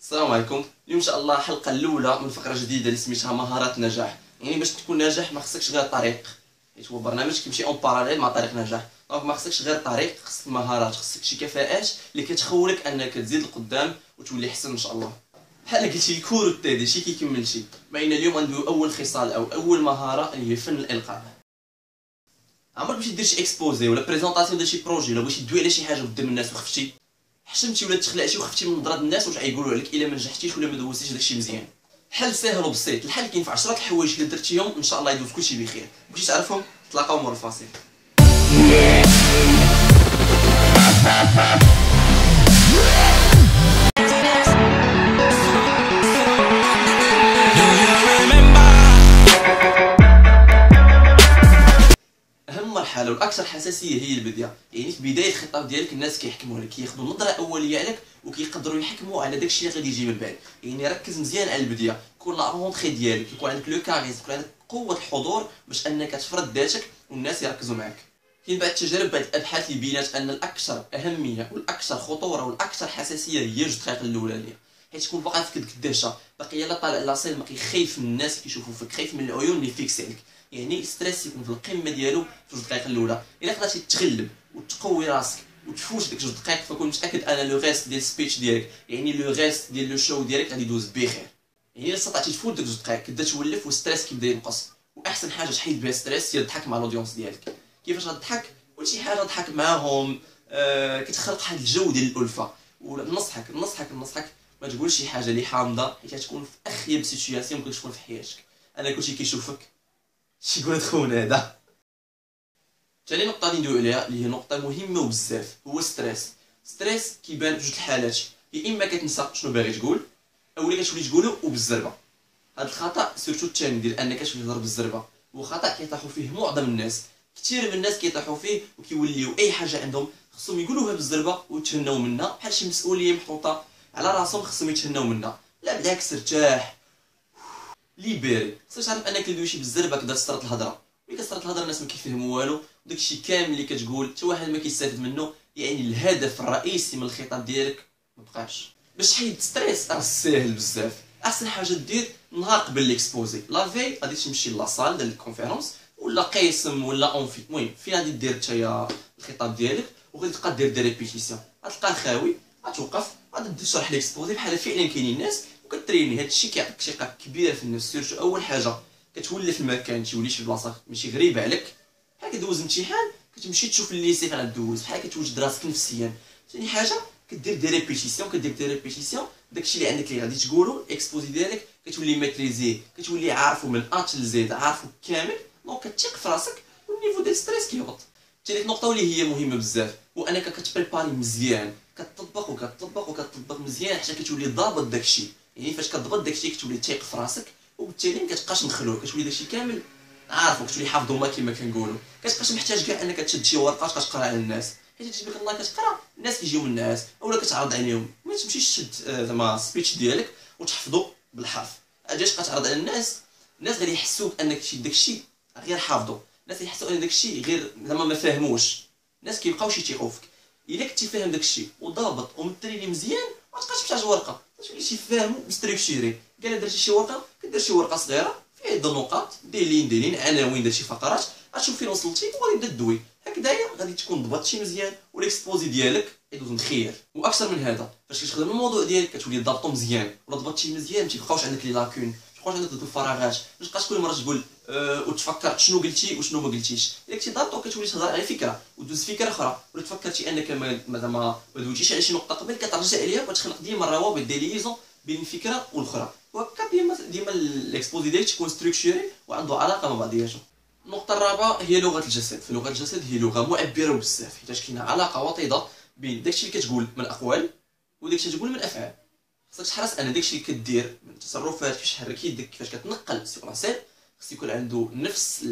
السلام عليكم. اليوم ان شاء الله الحلقه الاولى من فقره جديده اللي سميتها مهارات النجاح. يعني باش تكون ناجح ما خصكش غير طريق، حيت هو برنامج كيمشي اون باراليل مع طريق النجاح. دونك ما خصكش غير طريق، خصك مهارات، خصك شي كفاءات اللي كتخولك انك تزيد لقدام وتولي احسن ان شاء الله. بحال قلتي الكور والتادي شي كيكمل شي. معنا اليوم ندويو اول خصال او اول مهاره اللي هي فن الالقاء. عمرك باش دير شي اكسبوزي ولا بريزونطاسيون ديال شي بروجي ولا بغيتي تدوي على شي حاجه قدام الناس وخفتي، حشمتي ولا تخلعتي وخفتي من نظره الناس واش غايقولوا عليك الا ما نجحتيش ولا ما دوزتيش داكشي مزيان؟ حل ساهل وبسيط، الحل كاين في 10 الحوايج اللي درتيهم ان شاء الله يدوز كلشي بخير. بغيتي تعرفهم تلاقاو مور الفاصل. اهم مرحله والاكثر حساسيه هي البدايه. يعني في بدايه الخطاب ديالك الناس كيحكموا لك، كياخذوا نظره اوليه عليك وكيقدروا يحكموا على داكشي اللي غادي يجي من بعد. يعني ركز مزيان على البدايه، كون لا رونتري ديالك يكون عندك لو كاريزم، يكون عندك قوه الحضور باش انك تفرض ذاتك والناس يركزوا معك. كاين بعض التجارب، بعض الابحاث اللي بينات ان الاكثر اهميه والاكثر خطوره والاكثر حساسيه هي جوج دقائق الاولانيه، حيت تكون باقي في ديك الدهشه، باقي لا طالع لا ما خايف من الناس كيشوفوا فيك، خايف من العيون اللي فيكس عليك. يعني ستريس يكون في القمه ديالو في جوج دقائق الاولى. الا قدرتي تغلب وتقوي راسك وتفوت ديك جوج دقائق فكون متاكد ان لو ريست ديال السبيتش ديالك، يعني لو ريست ديال لو شو ديالك غادي يدوز بخير. يعني الا استطعتي تفوت ديك جوج دقائق كتبدا تولف والستريس كيبدا ينقص. واحسن حاجه تحيد بها ستريس هي تضحك مع الاودينس ديالك. كيفاش غتضحك؟ قول شي حاجه تضحك معاهم، كتخلق واحد الجو ديال الالفه. ونصحك ما تقولش شي حاجه اللي حامضه، حيت غتكون في اخيب سيتوياسيون ممكن تكون في حياتك. انا كلشي كيشوفك شي يقول تخون هذا. ثاني نقطه غادي ندوي عليها اللي هي نقطه مهمه وبزاف، هو ستريس كيبان في جوج الحالات، يا اما كتنسى شنو باغي تقول اولا كتولي تقولو وبالزربه. هذا الخطا سيرتو الثاني ديال انك تولي تهضر بالزربه هو خطا كيطيحوا فيه معظم الناس. كثير من الناس كيطيحوا فيه وكيوليو اي حاجه عندهم خصهم يقولوها بالزربه ويتهناو منها، بحال شي مسؤوليه محطوطه على راسهم خصهم يتهناو منها. لا بالعكس، ارتاح ليبيري. خصك تعرف انك اللي دويتي بالزربه كدا تسطرت الهضره، ملي كتسطرت الهضره الناس ما كيفهموا والو، وداكشي كامل اللي كتقول حتى واحد ما كيستافد منه. يعني الهدف الرئيسي من الخطاب ديالك ما بقاش. باش تحيد ستريس راه ساهل بزاف. احسن حاجه دير نهار قبل ليكسبوزي لافي غادي تمشي لاصال ديال الكونفيرونس ولا قسم ولا اونفي، المهم فين غادي دير نتايا الخطاب ديالك، وغادي تبقى دير دي ريبيتيسيون. غتلقى خاوي غتوقف غادي تشرح ليكسبوزي بحال فعلا كاينين الناس وكتريني. هادشي كيعطيك ثقه كبيره في النفس. سيرتو اول حاجه كتولي في المكان، تولي شي بلاصه ماشي غريبه عليك، بحال كدوز امتحان كتمشي تشوف الليسي فين غدوز، بحال كتوجد راسك نفسيا. ثاني حاجه كدير دي ريبيتيسيون داكشي اللي عندك اللي غادي تقولو الاكسبوزي ديالك كتولي ماتريزيه، كتولي عارفو من ا حتى لزيد، عارفو كامل. دونك كتثق في راسك والنيفو ديال ستريس كيهبط. ثالث نقطه واللي هي مهمه بزاف هو انك كتبريباري مزيان، كتطبق مزيان حتى كتولي ضابط داكشي. يعني فاش كتضبط داكشي كتولي تيق في راسك، وبالتالي ما كتبقاش مخلوع، كتولي داكشي كامل عارفو، كتولي حافظو ما كما كنقولوا. كتبقاش محتاج كاع انك تشد شي ورقه كتقرا على الناس، حيت تجيب لك الله كتقرا الناس كيجيو من الناس اولا كتعرض عليهم. ما تمشيش تشد زعما سبيتش ديالك وتحفظو بالحرف. اجاش كتعرض على الناس غادي يحسوك انك شي داكشي غير حافظو، الناس يحسوا ان داكشي غير زعما ما فاهموش، الناس كيبقاو يثيقوا فيك. الا كنتي فاهم داكشي وضابط ومتريني مزيان ما تبقاش محتاج ورقه، تولي شي فاهم مستركشيري. قال درتي شي ورقه كدير شي ورقه صغيره فيها عده نقاط، دير عناوين، دير شي فقرات، غتشوف فين وصلتي وغادي تبدا تدوي. هكذايا غادي تكون ضبطتي مزيان والاكسبوزي ديالك يدوز مخير. واكثر من هذا فاش كتخدم الموضوع ديالك كتولي ضابطو مزيان ولا ضبطتي مزيان، ما تيبقاوش عندك لي لاكون، ما تبقاوش عندك الفراغات، ما تبقاش كل مره تقول وتفكر شنو قلتي وشنو ما قلتيش. الا كنتي ضابطو كتولي تهضر على فكره ودوز فكره اخرى، ولا تفكرتي انك ما دويتيش على شي نقطه قبل كترجع عليها وتخلق ديما روابط ديال ليزون بين الفكره والاخرى. وهكا ديما الاكسبوزي ديالك تكون ستركتوري وعنده علاقه مع بعضياتهم. النقطه الرابعه هي لغه الجسد. فلغه الجسد هي لغه معبره بزاف، حيت كاينه علاقه وطيده بين داكشي اللي كتقول من اقوال وداكشي اللي تقول من افعال. خصك تحرص ان داكشي اللي كدير من تصرفات، كيفاش تحرك يدك، كيفاش كتنقل سيغ لا سين، خص يكون عنده نفس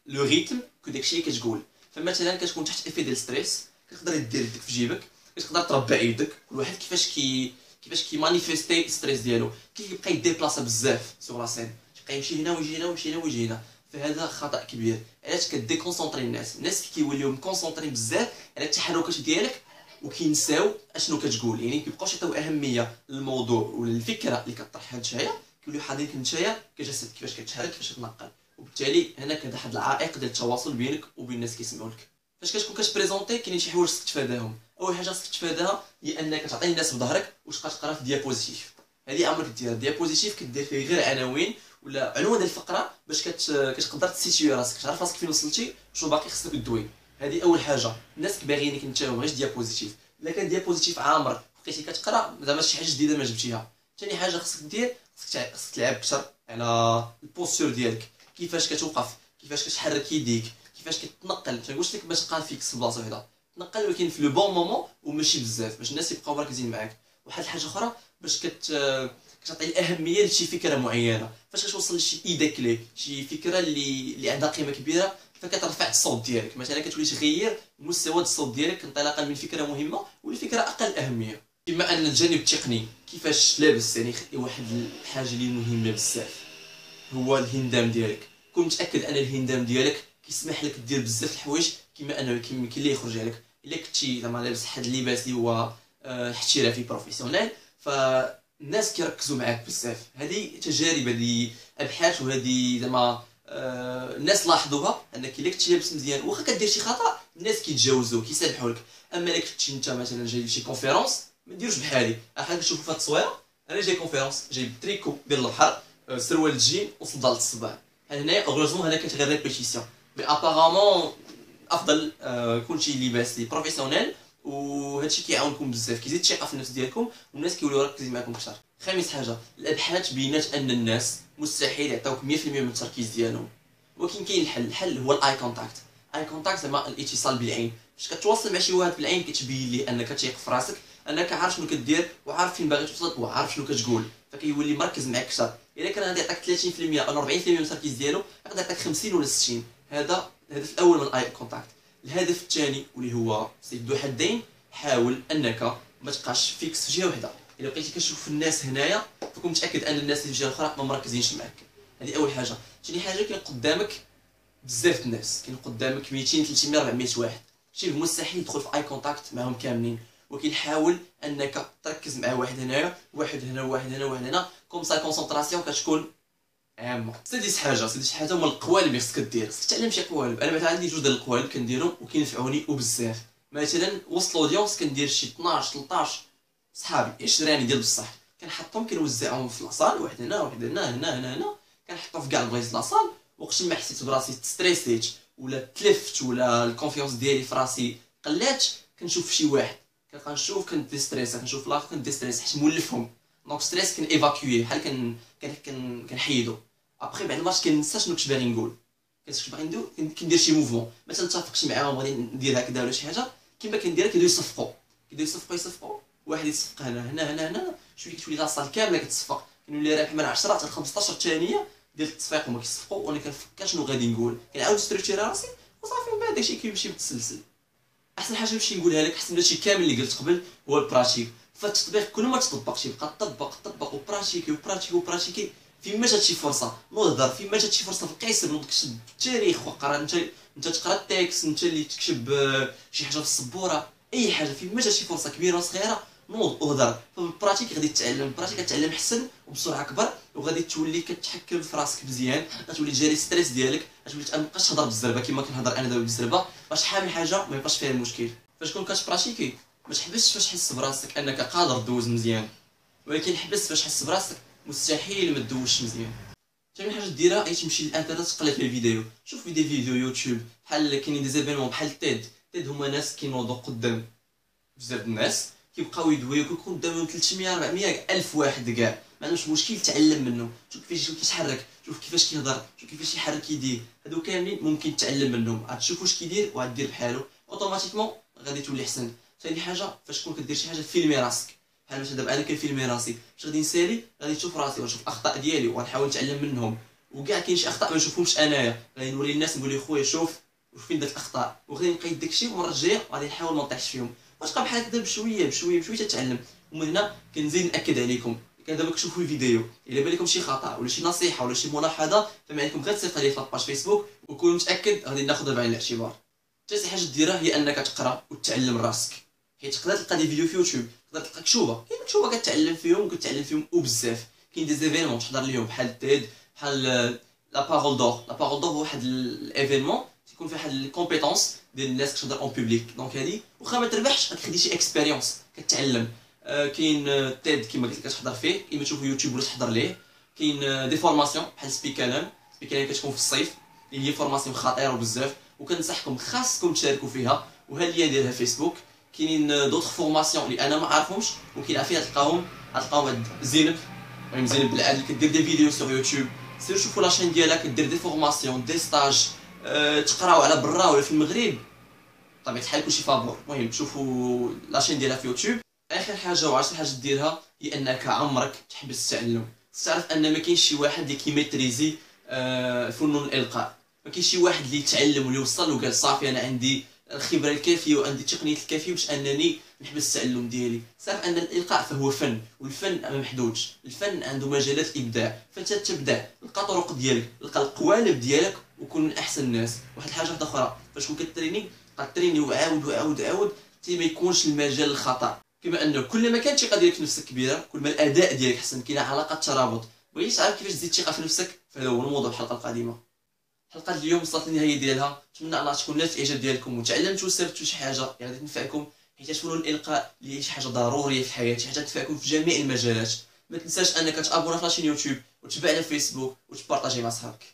لو ريتم كو داكشي اللي كتقول. فمثلا كتكون تحت افي ديال ستريس كتقدر دير يدك في جيبك، كتقدر تربع يدك. كل واحد كيفاش مانيفيستي ستريس ديالو، كيبقى يديبلاصا بزاف سيغ لا سين، يبقى يمشي هنا ويجي هنا ويمشي هنا ويجي هنا. فهذا خطا كبير. علاش كديكونسونطري الناس كيوليو مكونسونطرين بزاف على التحركات ديالك وكينساو اشنو كتقول، يعني كيبقاوش يعطيو اهميه للموضوع ولا الفكره اللي كطرحها نتايا، كيوليو حاضرين نتايا كجسد كيفاش كتحرك كيفاش كتنقل. وبالتالي هنا كاين واحد العائق ديال التواصل بينك وبين الناس كيسمعوا لك. فاش كتكون كتبريزونتي كاينين شي حوايج خصك تفاداهم. اول حاجه خصك تفاداها هي انك تعطي الناس بظهرك وتبقى تقرا في ديابوزيتيف. هذه عمرك ديرها. ديابوزيتيف كدير فيه غير عناوين ولا عنوان ديال الفقره باش كتقدر تسيتيو راسك، تعرف راسك فين وصلتي وشنو باقي خصك دوي. هذه اول حاجه. الناس كباغيينك انت مابغيش ديابوزيتيف. الا كان ديابوزيتيف عامر بقيتي كتقرا زعما شي حاجه جديده ما جبتيها. ثاني حاجه خصك دير، خصك تلعب اكثر على البوستور ديالك، كيفاش كتوقف، كيفاش كتحرك يديك، كيفاش كتنقل. تنقولش لك باش تبقى فيكس في بلاصه وحده، تنقل ولكن في لو بون مومون وماشي بزاف باش الناس يبقاو مركزين معاك. واحد الحاجه اخرى باش كتعطي الاهميه لشي فكره معينه. فاش كتوصل لشي ايدا كلي، شي فكره اللي عندها قيمه كبيره، فكترفع الصوت ديالك. مثلا كتولي تغير مستوى الصوت ديالك انطلاقا من فكره مهمه ولفكره اقل اهميه. كما ان الجانب التقني كيفاش لابس، يعني واحد الحاجه اللي مهمه بزاف هو الهندام ديالك. كون متاكد ان الهندام ديالك كيسمح لك دير بزاف الحوايج، كما انه كاين اللي يخرج عليك. الا كنتي زعما لابس واحد اللباس اللي هو احترافي بروفيسيونيل، فالناس كيركزوا معاك بزاف. هذه تجارب، هذه ابحاث، وهذه زعما الناس لاحظوها انك الا كنتي لابس مزيان واخا كدير شي خطا الناس كيتجاوزوا كيسامحوا لك. اما الا كنتي انت مثلا جاي لشي كونفيرونس ما ديروش بحالي. احنا كنشوفوا في هاد التصويره انا جاي كونفيرونس جايب تريكو ديال البحر، سروال الجين وصدال الصباع. هنايا اوغلوزمون هنا كانت غير ريبيتيسيون، مي ابارامون افضل يكون شي لباس لي بروفيسيونيل، وهادشي كيعاونكم بزاف، كيزيد الثقه في النفس ديالكم والناس كيوليو مركزين معاكم اكثر. خامس حاجه، الابحاث بينات ان الناس مستحيل يعطيوك 100% من التركيز ديالهم، ولكن كاين الحل هو الاي كونتاكت. اي كونتاكت زعما الاتصال بالعين. فاش كتواصل مع شي واحد بالعين كتبين ليه انك تيق في راسك، انك عارف شنو كدير وعارف فين باغي توصل وعارف شنو كتقول، فكيولي مركز معاك اكثر. الا كان غادي يعطيك 30% او 40% من التركيز ديالو غادي يعطيك 50 ولا 60. هذا الهدف الاول من الاي كونتاكت. الهدف الثاني واللي هو سيف ذو حدين، حاول انك ما تبقاش فيكس في جهه وحده. الا بقيتي كتشوف الناس هنايا فكون متاكد ان الناس اللي في الجهه الاخرى ما مركزينش معاك. هذه اول حاجه. ثاني حاجه، كاين قدامك بزاف الناس، كاين قدامك 200 300 400 واحد، شبه مستحيل تدخل في اي كونتاكت معهم كاملين. ولكن حاول انك تركز مع واحد هنايا واحد هنا واحد هنا واحد هنا، كوم سا كونسونطراسيون كتكون عامه. سادس حاجه هما القوالب اللي خصك دير. خصك تعلم شي قوالب. انا مثلا عندي جوج ديال القوالب كنديرهم وكينفعوني وبزاف. مثلا وسط الاودينس كندير شي 12 13 صحابي 20 ديال بصح، كنحطهم كنوزعهم في لاصال، واحد هنا واحد هنا هنا هنا هنا، كنحطهم في كاع البلايص لاصال. وقت ما حسيت براسي تستريسيت ولا تلفت ولا الكونفيونس ديالي في راسي قلات، كنشوف شي واحد كنبقى نشوف كنديستريس، كنشوف لاخر كنديستريس حيت مولفهم. دونك ستريس كن ايفاكوي بحال كنحيدو. ابخي بعد الماتش كننسى شنو كنت باغي نقول، كنت باغي ندير كندير شي موفمون. مثلا اتفقت معاهم غادي ندير هكذا ولا شي حاجه، كيما كنديرها كيبداو يصفقوا واحد يتصفق هنا شويه كتولي لاصال كامله كتصفق. كنولي رايح من 10 حتى 15 ثانيه ديال التصفيق هما كيصفقوا وانا كنفكر شنو غادي نقول، كنعاود ستركتشر راسي وصافي. من بعد داكشي كيمشي متسلسل. احسن حاجه نمشي نقولها لك، احسن من هادشي كامل اللي قلت قبل، هو البراتيك. فالتطبيق كل ما تطبق تبقى تطبق وبراتيكي فين ما جات شي فرصه نهضر، فين ما جات شي فرصه في القيصر نكتب التاريخ وقرا انت تقرا التكست، انت اللي تكتب شي حاجه في السبوره، اي حاجه فين ما جات شي فرصه كبيره وصغيره نوض وهضر. فالبراتيك غادي تتعلم، البراتيك غتعلم احسن وبسرعه اكبر، وغادي تولي كتحكم في راسك مزيان، غتولي تجاري ستريس ديالك، غتولي مابقاش تهضر بالزربه كما كنهضر انا دابا بالزربه. باش حامل حاجه ما يبقاش فيها المشكل. فاش تكون كتبراتيكي ما تحبسش فاش تحس براسك انك قادر دوز مزيان، ولكن حبس فاش تحس براسك مستحيل ما تدوزش مزيان. ثاني حاجه ديرها هي تمشي للانترنت تقلب في الفيديو، شوف فيديو يوتيوب. بحال كاينين دي زيفينمون بحال تيد هما ناس كينوضوا قدام بزاف الناس كيبقاو يدويو، كيكون قدامهم 300 400 الف واحد كاع، ما عندهمش مشكل تعلم منهم. شوف كيفاش كيتحرك، شوف كيفاش كيهضر، شوف كيفاش يحرك يديه، هادو كاملين ممكن تعلم منهم. غتشوف واش كيدير وغادير بحالو اوتوماتيكمون غادي تولي احسن. ثاني حاجه فاش تكون كدير شي حاجه فيلمي راسك، بحال مثلا دابا انا كنفيلمي راسي باش غادي نسالي، غادي نشوف راسي ونشوف الاخطاء ديالي وغنحاول نتعلم منهم. وكاع كاين شي اخطاء ما نشوفهمش انايا، غادي نوري الناس نقول لهم خويا شوف فين درت الاخطاء، وغادي نقيد داكشي والمره الجايه غادي نحاول ما نطيحش فيهم. وتبقى بحال هكذا بشويه تتعلم. ومن هنا كنزيد ناكد عليكم، كان دابا كتشوفوا الفيديو الا بان لكم شي خطا ولا شي نصيحه ولا شي ملاحظه فما عليكم غير تصيفط لي في لاباج فيسبوك وكون متاكد غادي ناخذها بعين الاعتبار. ثالث حاجه ديرها هي انك تقرا وتعلم راسك، حيت تقدر تلقى دي فيديو في يوتيوب، تقدر تلقى كتوبه، كاين كتوبه كتعلم فيهم وكتعلم فيهم وبزاف. كاين دي زيفينمون تحضر ليهم بحال تيد، بحال لا بارول دور. لا بارول دور هو واحد الايفينمون تيكون فيه واحد الكومبيتونس ديال الناس كتهضر اون بوبليك. دونك هادي واخا ما تربحش غتخدي شي اكسبيريونس كتعلم. كاين تيد كيما قلت لك كتحضر فيه، اما تشوفو يوتيوب ولا تحضر ليه. كاين دي فورماسيون بحال سبيكالان. سبيكالان كتكون في الصيف، اللي هي فورماسيون خطيره بزاف وكنصحكم خاصكم تشاركوا فيها، وها اللي ديالها فيسبوك. كاينين دوطخ فورماسيون اللي انا ما عارفهمش وكاين فيها تلقاهم عند زينب. المهم زينب بالعدل كدير دي فيديو سور يوتيوب. سير شوفوا لاشين ديالها كدير دي فورماسيون دي ستاج. تقراو على برا ولا في المغرب بطبيعه الحال كلشي فابور. المهم شوفوا لاشين ديالها في يوتيوب. اخر حاجه وعشر حاجه ديرها هي انك عمرك تحبس التعلم. تعرف ان ما كاينش شي واحد اللي كيميتريزي فنون الالقاء. ما كاينش شي واحد اللي يتعلم واللي وصل وقال صافي انا عندي الخبره الكافيه وعندي التقنيات الكافيه باش انني نحبس التعلم ديالي. صافي ان الالقاء فهو فن، والفن ما محدودش. الفن عنده مجالات الابداع، فانت تبدع، لقى طرق ديالك، لقى القوالب ديالك وكون من احسن الناس. واحد الحاجه واحده اخرى، فاش كون كتريني قتريني وعاود وعاود وعاود حتى ما يكونش المجال للخطا. كما انه كل ما كانت الثقه ديالك في نفسك كبيره كل ما الاداء ديالك احسن. كاينه علاقه ترابط. بغيتي تعرف كيفاش تزيد الثقه في نفسك؟ فهذا هو الموضوع الحلقه القادمه. حلقه اليوم وصلت للنهايه ديالها. نتمنى الله تكون نالت الاعجاب ديالكم وتعلمتوا واستفدتوا شي حاجه غادي تنفعكم، حيت فنون الالقاء اللي هي شي حاجه ضروريه في الحياه، شي حاجه تنفعكم في جميع المجالات. ما تنساش انك تابونا في لاشين يوتيوب وتتبعنا في فيسبوك وتبارطاجي مع صحابك.